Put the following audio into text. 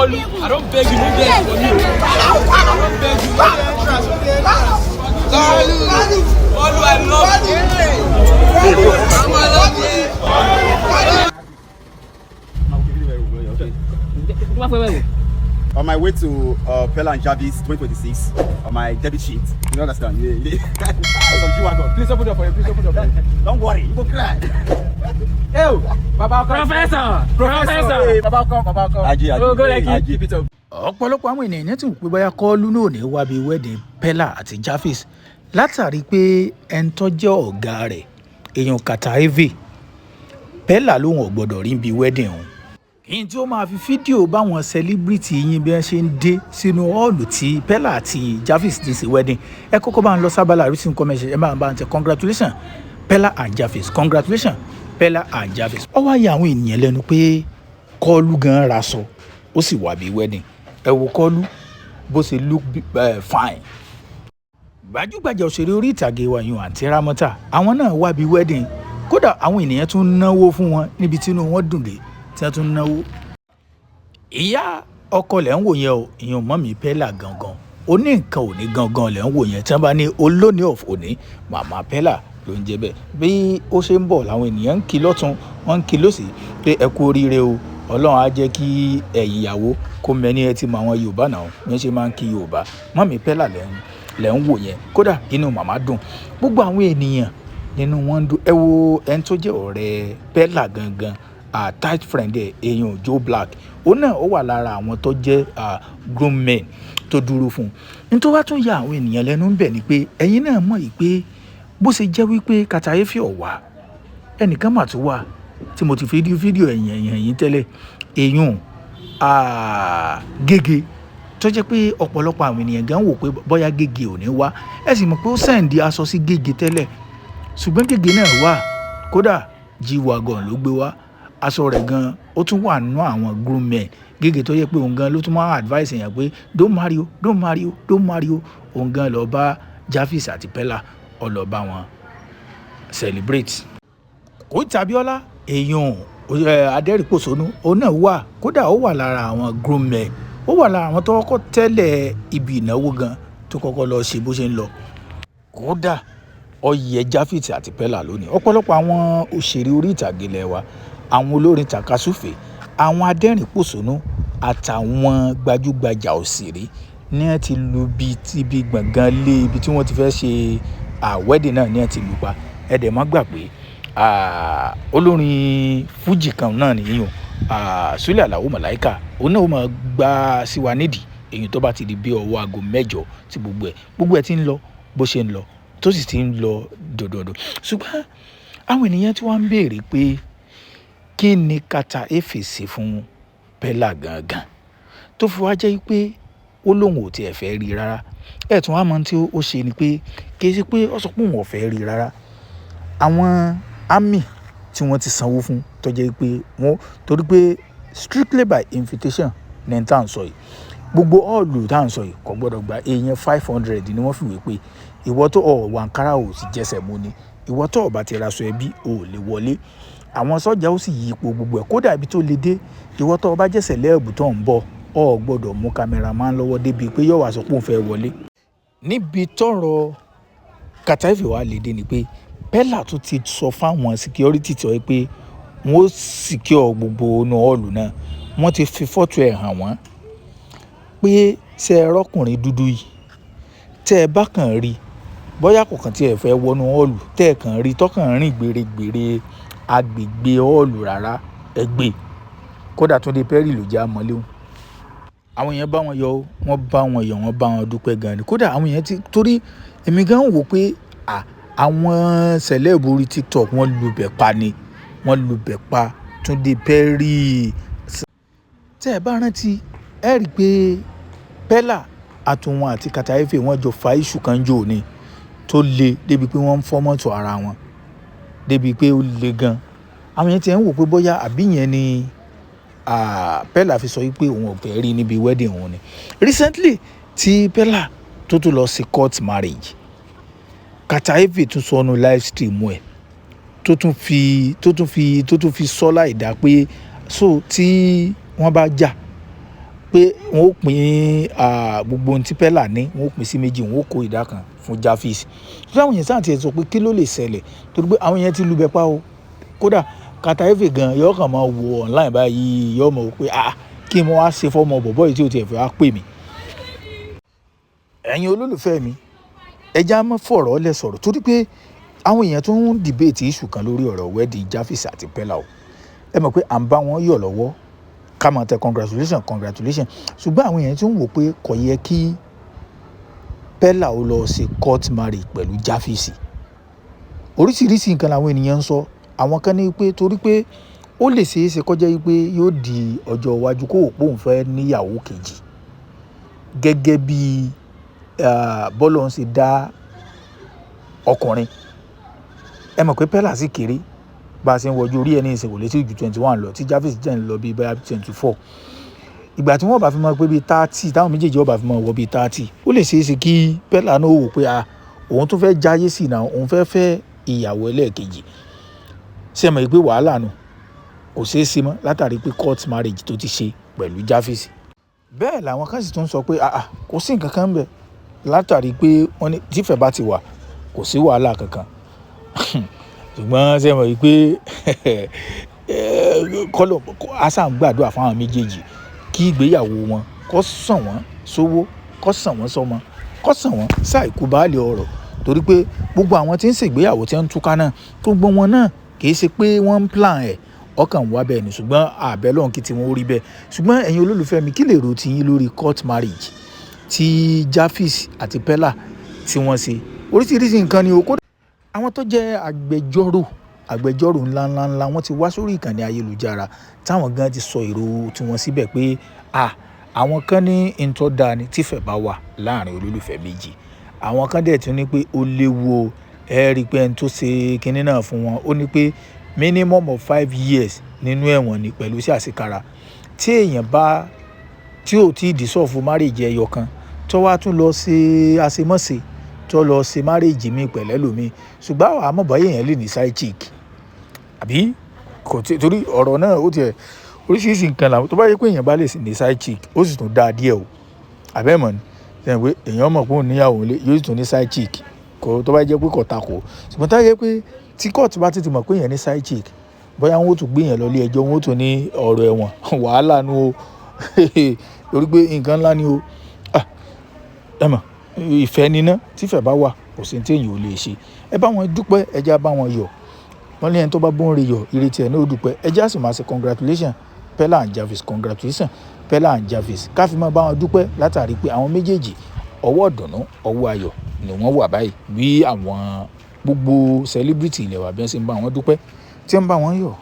Call you. I don't beg you, no beg for me. I don't beg you, no beg. Call you, I love you. I love you. On my way to Pella and Jarvis 2026 on my debit sheet. You understand? Yeah. Please open up for you. Please open up for you. Don't worry, you go cry. Hey, Baba, Professor. Hey, Baba, come. Aji. Go like it. Keep it up. ọ̀pọ̀lọpọ̀ àwọn ènìyàn ti wò pé bóyá Kọ́lú náà ní wá bí wedding Pella àti Jarvis látàrí pé ẹni tó jẹ́ ọ̀gá rẹ̀ èèyàn Kataeve Pella lòun ò gbọ́dọ̀ rí bí wedding òun. Ìyìn tí ó máa fi fídíò báwọn celebrity yín bí wọ́n ṣe ń dé sínú họ́ọ̀lù tí Pella àti Jarvis ti ṣe wedding ẹ kọ́kọ́ bá ń lọ sábàlá recent comment ẹ máa bá ń tẹ congratulations Pella and Jarvis congratulations Pella and Jarvis. ó wá yà àwọn ènìyàn lẹ́nu pé Kọ́lú gan raṣọ ó sì wà bí wedding ẹ wo Kọ́lú bó ṣe look fine. gbajúgbajà òṣèré orí ìtàgé wa yun àǹtí Rámọ́tà àwọn náà wá bí wedding kódà àwọn ènìyàn tún náwó fún wọn níbi tí inú wọn dùn dé tí wọ́n tún náwó. ìyá ọkọ lẹ̀ ń wò yẹn o ìyẹn mọ́mì Pella gangan ó ní nǹkan òní gangan lẹ̀ ń wò yẹn tí wọ́n bá ní olóní of òní màmá Pella ló ń jẹ́ bẹ́ẹ̀ bí ó ṣe ń bọ̀ làwọn ènìyàn ń kí lọ́tún wọ́n ń kí lọ́sì pé ẹ kú oríire o Ọlọ́run á jẹ́ kí ẹ̀yin ìyàwó kó mẹ́ni ẹ ti mọ àwọn Yorùbá náà bí wọ́n ṣe máa ń kí Yorùbá mọ́mì Pella lẹ̀ ń wò yẹn kódà inú màmá dùn gbogbo àwọn ènìyàn nínú wọn dùn ẹ wo ẹni tó jẹ́ ọ̀rẹ́ Pella gangan tight friend ẹ̀ èèyàn Joe Black òun náà ó wà lára àwọn tó jẹ́ groom men tó dúró fún un nítorí wá tún ya àwọn ènìyàn lẹ́nu ń bẹ̀ ni pé ẹ̀yin náà mọ̀ yìí pé bó ṣe jẹ́ wípé Kataeve ọ̀wà ẹnìkan mà tún wà tí mo ti fi fídíò ẹ̀yìn tẹ́lẹ̀ èèyàn Gègé tó jẹ́ pé ọ̀pọ̀lọpọ̀ àwọn ènìyàn gan wò pé bóyá Gègé ò ní wá ẹ sì mọ̀ pé ó sẹ́ǹdì aṣọ sí Gègé tẹ́lẹ̀ ṣùgbọ́n Gègé náà wà kódà G-Wagon ló gbé wá aṣọ rẹ̀ gan ó tún wà nínú àwọn groom men Gègé tó yẹ pé òun gan ló tún máa advice èèyàn pé don't marry o òun gan lọ bá Jarvis àti Pella ó lọ bá wọn celebrate. Koiki Abiola èèyàn adẹ́rìnpòṣónú òun náà wà kódà ó wà lára àwọn groom men ó wà lára àwọn tó kọ́kọ́ tẹ́lẹ̀ ibi ìnáwó gan tó kọ́kọ́ lọ ṣe bó ṣe ń lọ kódà ó yẹ Jarvis àti Pella lónìí ọ̀pọ̀lọpọ̀ àwọn òṣèré orí ìtàgé ilẹ̀ wa àwọn olórin tàkasúfè àwọn adẹ́rìnpòṣónú àtàwọn gbajúgbajà òṣèré ní ẹ ti lu ibi gbọ̀ngàn lé ibi tí wọ́n ti fẹ́ ṣe wedding náà ní ẹ ti lù pa ẹ̀dẹ̀ má gbà pé olórin fújì kan náà nìyíyàn Sule Alao Malaika òun náà ó máa gbá sí wa nídìí èyí tó bá ti di bí ọwọ́ aago 8 tí gbogbo ẹ̀ ti ń lọ bó ṣe ń lọ tó sì ti ń lọ dòdòdò ṣùgbọ́n àwọn ènìyàn tí wọ́n ń béèrè pé kí ni Kataeve ṣe fún Pella gangan tó fi wá jẹ́ pé ó lóun ò tiẹ̀ fẹ́ rí rárá ẹ̀tún wá mọ̀ tí ó ṣe ni pé kì í ṣe pé ó sọ pé òun ò fẹ́ rí rárá àwọn army tí wọ́n ti sanwó fún tó jẹ́ pé wọ́n torí pé strictly by invitation ní tá à ń sọ yìí gbogbo ọ̀ọ̀lù tá à ń sọ yìí kò gbọ́dọ̀ gba èèyàn 500 ni wọ́n fìwé pé ìwọ tó wàǹkárà ò sì jẹsẹ̀ mú ni ìwọ tó bá ti raṣọ ẹbí ò lè wọlé àwọn sọ́jà ó sì yí ipò gbogbo ẹ̀ kódà ibi tó le dé ìwọ tó bá jẹ́sẹ̀ lẹ́ẹ̀bù tó ń bọ̀ ọ gbọ́dọ̀ mú cameraman lọ́wọ́ débi pé yóò wá sọ pé òun fẹ́ wọlé. níbi tọ́rọ̀ Kataeve wà lédè ni pé Pella tún ti sọ fáwọn security tó yẹ pé wọ́n secure gbogbo inú hall náà wọ́n ti fi fọ́tò ẹ̀ hàn wọ́n pé ṣe ẹ rọ́kùnrin dúdú yìí tẹ́ ẹ bá kàn rí bóyá kò kàn tí ẹ fẹ́ wọnú hall tẹ́ ẹ kàn rí tọ́kàn rìn gbèrègbèrè agbègbè hall rárá ẹgbẹ́ kódà Túndé Perry ló já mọ́lẹ́hùn àwọn èèyàn bá wọn yọ wọ́n bá wọn yọ wọ́n bá wọn dúpẹ́ gan ni kódà àwọn èèyàn ti torí èmi gan wò pé àwọn celeb orí TikTok wọ́n lùbẹ̀ pa ni wọ́n lùbẹ̀ pa Túndé Perry. tẹ́ ẹ bá rántí ẹ rí i pé Pella àtòwọn àti Kataeve wọ́n jọ fa iṣu kan jò ní tó le débi pé wọ́n ń fọ́ mọ́tò ara wọn débi pé ó le gan àwọn èèyàn ti ń wò pé bóyá àbí yẹn ni Pella fi sọ wípé òun ò fẹ́ rí níbi wedding òun ni recently tí Pella tó tún lọ sí court marriage Kataeve tún sọnù live stream ẹ̀ tó tún fi sọ láìdá pé so tí wọ́n bá jà pé wọ́n ó pín gbogbo ohun tí Pella ní wọ́n ó pín sí méjì wọ́n ó kó ìdá kan fún Javis. Ṣé àwọn èèyàn sáà ti sọ pé kí ló lè ṣẹlẹ̀ torí pé àwọn èèyàn ti lu bẹ́pà o kódà Carter Efe gan yóò kàn máa wo online báyìí yóò mọ̀ pé kí mo wá ṣe fọ́mọ bọ̀bọ́ yìí tí o ti ẹ̀fẹ̀ wá pè mí. Ẹ̀yin olólùfẹ́ mi ẹja mọ́ fọ̀rọ̀ lẹ sọ̀rọ̀ torí pé àwọn èèyàn tó ń dìbéètì issue kan lórí ọ̀rọ̀ wedding Javis àti Pella o ẹ mọ̀ pé à ń bá wọn yọ̀ lọ́wọ́ ká máa tẹ congratulation ṣùgbọ́n àwọn èèyàn tó ń wò pé kò yẹ kí Pella ó lọ ṣe court marriage pẹ̀lú Javis. Oríṣiríṣi nǹkan làwọn ènìyàn ń sọ àwọn kan ní pé torí pé ó lè ṣeé ṣe kọjá yìí pé yóò di ọjọ́ iwájú kó òpó òun fẹ́ níyàwó kejì gẹ́gẹ́ bí bọ́lọ̀ ń ṣe dá ọkùnrin. Ẹ mọ̀ pé Pella sì kéré bá a ṣe ń wọjú orí ẹni ìsìn kò lè tí ju 21 lọ tí Javis jẹ́ ń lọ bí báyà 24. Ìgbà tí wọ́n bá fi mọ̀ pé bíi 30 táwọn méjèèjì ọba fi mọ̀ wọ bíi 30 ó lè ṣeé ṣe kí Pella náà wò pé òun tó fẹ́ jáyé sí náà òun fẹ́ ìyàwó ẹlẹ́ẹ̀kejì. Ṣé mọ̀ pé wàhálà nù kò ṣeé ṣe mọ́ látàrí pé court marriage tó ti ṣe pẹ̀lú Javis. Bẹ́ẹ̀ làwọn kan sì tún sọ pé kò sí nǹkan kan bẹ̀ látàrí pé wọ́n ní tífẹ̀ bá ti wà kò sí wàhálà kankan. Ṣùgbọ́n ṣé mọ̀ pé kọ́lọ̀ àṣà ń gbàdúrà fún àwọn méjèèjì kí ìgbéyàwó wọn kó sàn wọ́n sówó kó sàn wọ́n sọ́mọ kó sàn wọ́n ṣàìkú baálé ọ̀rọ̀ torí pé gbogbo àwọn tí ń ṣègbéyàwó tí ń túká náà gbogbo wọn náà kì í ṣe pé wọ́n ń plan ẹ̀ ọkàn wá bẹ́ẹ̀ ni ṣùgbọ́n àbẹ́ lọ́hùn kí tí wọ́n rí bẹ́ẹ̀ ṣùgbọ́n ẹ̀yin olólùfẹ́ mi kí lè rò tí yín lórí court marriage tí Javis àti Pella tí wọ́n ṣe oríṣiríṣi nǹkan ni o kó àwọn tó jẹ́ agbẹjọ́rò ńláńlá wọ́n ti wá sórí ìkànnì ayélujára táwọn gan ti sọ èrò tí wọ́n síbẹ̀ pé àwọn kan ní ìtọ́ da ni tífẹ̀ bá wà láàrin olólùfẹ́ méjì àwọn kan dẹ̀ tún ní pé ó léwu ẹ rí i pé ẹni tó ṣe kinní náà fún wọn ó ní pé minimum of 5 years nínú ẹ̀wọ̀n ni pẹ̀lú sí àṣekára tí èèyàn bá tí ò tí ì dissolve marriage ẹyọ kan tó wá tún lọ ṣe àṣemọ́ṣe tó lọ ṣe marriage mi pẹ̀lẹ́ lómi ṣùgbọ́n àwọn àmọ̀báyé yẹn lè ní side chick àbí kò tí torí ọ̀rọ̀ náà ó tiẹ̀ oríṣiríṣi nǹkan làwọn tó bá yẹ pé èèyàn bá lè ní side chick ó sì tún dáa díẹ̀ o àbẹ́mọ̀ ni sẹ́yìn pé èèyàn mọ̀ pé òun níyàwó lé yóò sì tún ní side chick kò tó bá jẹ́ pé kò takò ṣùgbọ́n tá yẹ pé tí court bá tètè mọ̀ pé èèyàn ní side chick bóyá wọn ó tún gbé yẹn lọ ilé ẹjọ́ wọn ó tún ní ọ̀rọ̀ ẹ̀wọ̀n wàhálà nu o torí pé nǹkan ńlá ni o ẹ mọ̀ ìfẹ́ níná tífẹ̀ bá wà kò sí tí èèyàn ò lè ṣe ẹ bá wọn dúpẹ́ ẹ já bá wọn yọ̀ wọ́n ní ẹni tó bá bó ń re yọ̀ ìrètí ẹ̀ náà ó dúpẹ́ ẹ já sì máa ṣe congratulation Pella and Javis congratulation Pella and Javis káfí máa bá wọn dúpẹ́ látàrí pé àwọn méjèèjì ọwọ́ ìdùnnú ọwọ́ ayọ̀ ni wọ́n wà báyìí bí àwọn gbogbo celebrity ilẹ̀ wa bí wọ́n ṣe ń bá wọn dúpẹ́ tí wọ́n bá wọn yọ̀.